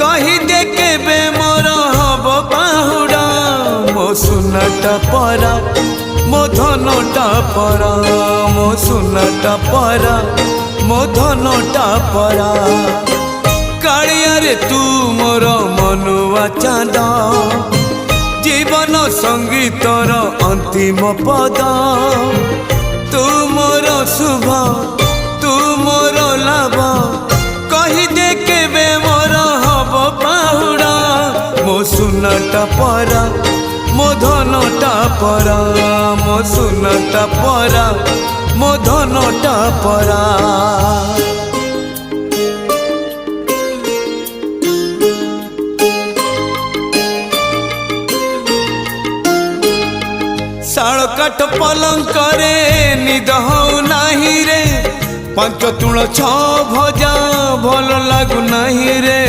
कही दे केबे मोर हब बाहुड़ा मो सुनाटा परा मो धनटा परा मो सुनाटा परा मो धनटा परा कालिया रे तू मोर मनुआ चाँद जीवन संगीतर अंतिम पद तू मोर शुभ तू मोर लाभ कही दे केबे मोर हब बाहुड़ा मो सुनाटा परा मो धनटा परा मो सुनाटा परा मो धनटा परा शाल काठ पलंक रे निद हऊ नाही रे 5 तुण 6 भजा भल लागु नाही रे।